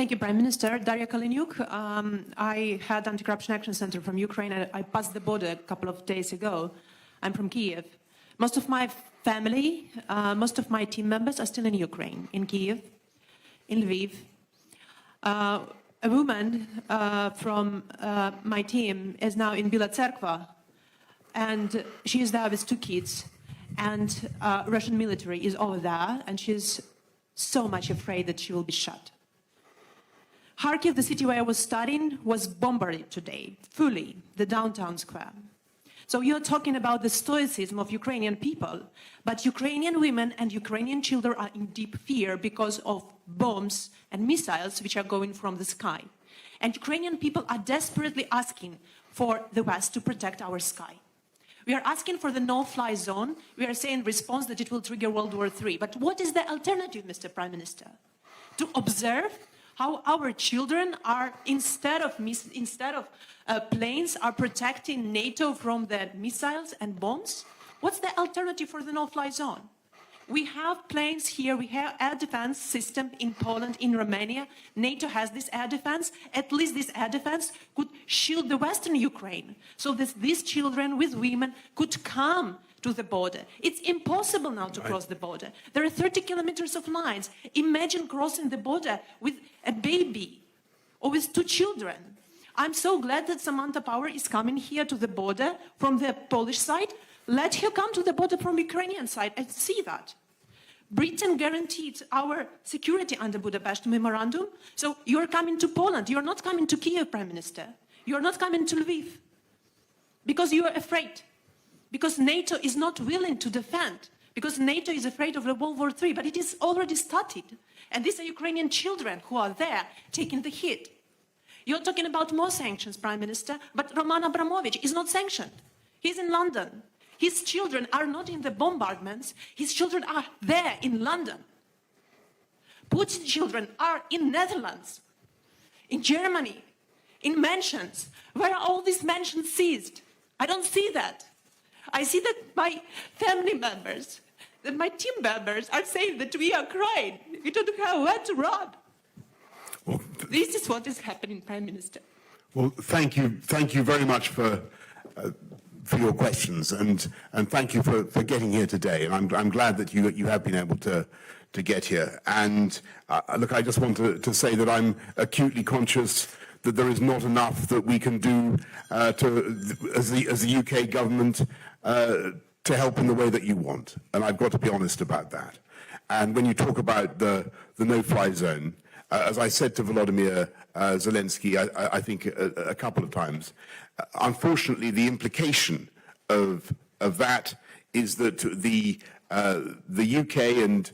Thank you, Prime Minister. Darja Kalenjuková. I had Anti-Corruption Action Center from Ukraine. I passed the border a couple of days ago. I'm from Kiev. Most of my family, most of my team members are still in Ukraine, in Kiev, in Lviv. A woman from my team is now in Bila Tserkva, and she is there with 2 kids, and Russian military is over there, and she's so much afraid that she will be shot. Kharkiv, the city where I was studying, was bombarded today, fully, the downtown square. So you're talking about the stoicism of Ukrainian people, but Ukrainian women and Ukrainian children are in deep fear because of bombs and missiles which are going from the sky. And Ukrainian people are desperately asking for the West to protect our sky. We are asking for the no-fly zone. We are saying in response that it will trigger World War III. But what is the alternative, Mr. Prime Minister? To observe how our children are, instead of planes, are protecting NATO from the missiles and bombs? What's the alternative for the no-fly zone? We have planes here, we have air defense system in Poland, in Romania. NATO has this air defense. At least this air defense could shield the Western Ukraine, so that these children with women could come to the border. It's impossible now to cross the border. There are 30 kilometers of lines. Imagine crossing the border with a baby or with 2 children. I'm so glad that Samantha Power is coming here to the border from the Polish side. Let her come to the border from Ukrainian side and see that. Britain guaranteed our security under Budapest Memorandum. So you're coming to Poland. You're not coming to Kiev, Prime Minister. You're not coming to Lviv. Because you are afraid. Because NATO is not willing to defend. Because NATO is afraid of the World War III. But it is already started. And these are Ukrainian children who are there taking the hit. You're talking about more sanctions, Prime Minister. But Roman Abramovich is not sanctioned. He's in London. His children are not in the bombardments. His children are there in London. Putin's children are in Netherlands, in Germany, in mansions. Where are all these mansions seized? I don't see that. I see that my family members, that my team members are saying that we are crying. We don't have where to run. Well, this is what is happening, Prime Minister. Well, thank you very much for your questions, and thank you for getting here today. And I'm glad that you have been able to get here. And look, I just want to say that I'm acutely conscious that there is not enough that we can do as the UK government to help in the way that you want. And I've got to be honest about that. And when you talk about the no-fly zone, as I said to Volodymyr Zelensky, I think a couple of times, unfortunately, the implication of that is that the UK and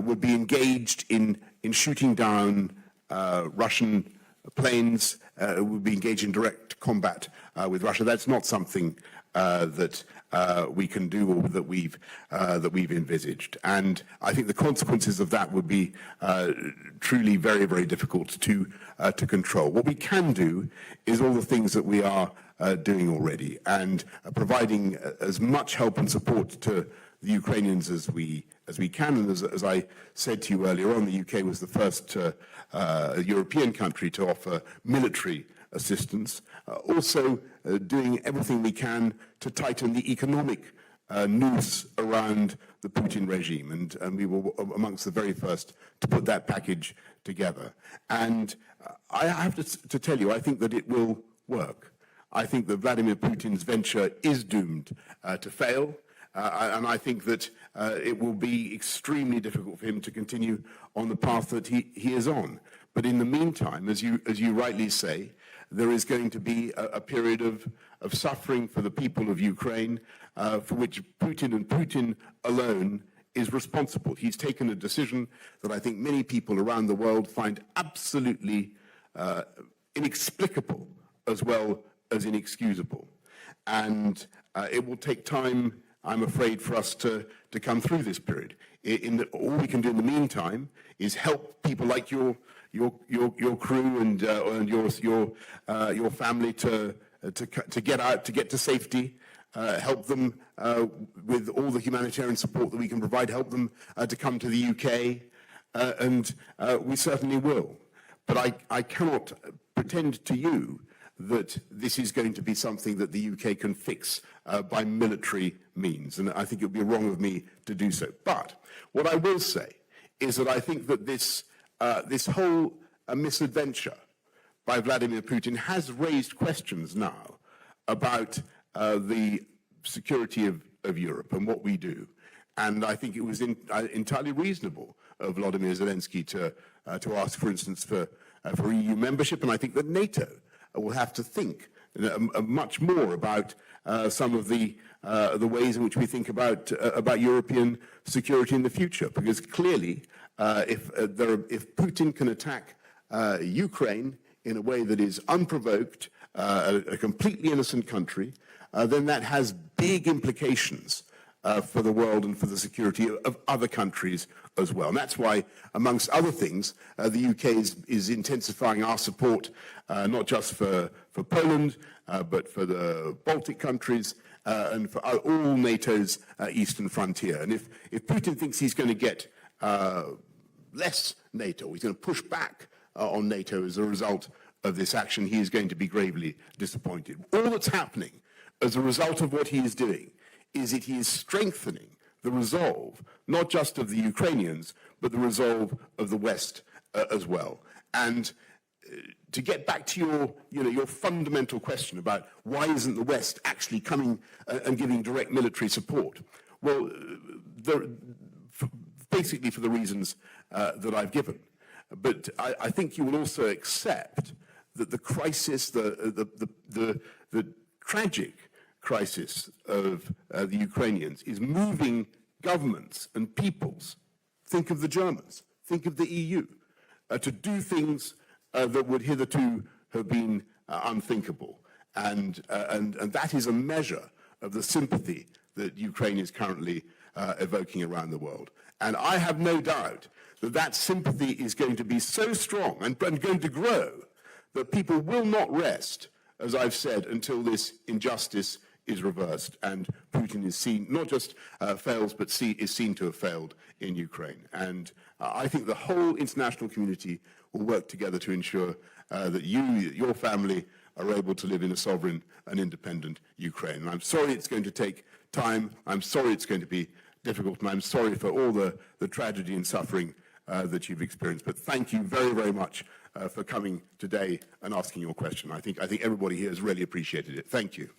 would be engaged in shooting down Russian planes, would be engaged in direct combat with Russia. That's not something that we can do or that we've envisaged. And I think the consequences of that would be truly very, very difficult to control. What we can do is all the things that we are doing already, and providing as much help and support to the Ukrainians as we can. And as I said to you earlier on, the UK was the first European country to offer military assistance. Also doing everything we can to tighten the economic noose around the Putin regime. And we were amongst the very first to put that package together. And I have to tell you, I think that it will work. I think that Vladimir Putin's venture is doomed to fail. And I think that it will be extremely difficult for him to continue on the path that he is on. But in the meantime, as you rightly say, there is going to be a period of suffering for the people of Ukraine, for which Putin and Putin alone is responsible. He's taken a decision that I think many people around the world find absolutely inexplicable as well as inexcusable. And it will take time, I'm afraid, for us to come through this period. All we can do in the meantime is help people like your crew and your family to get out, to get to safety, help them with all the humanitarian support that we can provide, help them to come to the UK, and we certainly will. But I cannot pretend to you that this is going to be something that the UK can fix by military means. And I think it would be wrong of me to do so. But what I will say is that I think that this whole misadventure by Vladimir Putin has raised questions now about the security of Europe and what we do. And I think it was entirely reasonable of Volodymyr Zelensky to ask, for instance, for EU membership. And I think that NATO will have to think much more about some of the ways in which we think about European security in the future. Because clearly, if Putin can attack Ukraine in a way that is unprovoked, a completely innocent country, then that has big implications for the world and for the security of other countries as well. And that's why, amongst other things, the UK is intensifying our support, not just for Poland, but for the Baltic countries and for all NATO's eastern frontier. And if Putin thinks he's going to get less NATO, he's going to push back on NATO as a result of this action, he is going to be gravely disappointed. All that's happening as a result of what he is doing is that he is strengthening the resolve, not just of the Ukrainians, but the resolve of the West as well. And to get back to your fundamental question about why isn't the West actually coming and giving direct military support? Well, basically for the reasons that I've given. But I think you will also accept that the crisis, the tragic crisis of the Ukrainians is moving governments and peoples, think of the Germans, think of the EU, to do things that would hitherto have been unthinkable. And that is a measure of the sympathy that Ukraine is currently evoking around the world. And I have no doubt that that sympathy is going to be so strong and going to grow that people will not rest, as I've said, until this injustice is reversed and Putin is seen, not just fails, but is seen to have failed in Ukraine. And I think the whole international community will work together to ensure that your family are able to live in a sovereign and independent Ukraine. And I'm sorry it's going to take time. I'm sorry it's going to be difficult, and I'm sorry for all the tragedy and suffering that you've experienced. But thank you very, very much for coming today and asking your question. I think everybody here has really appreciated it. Thank you.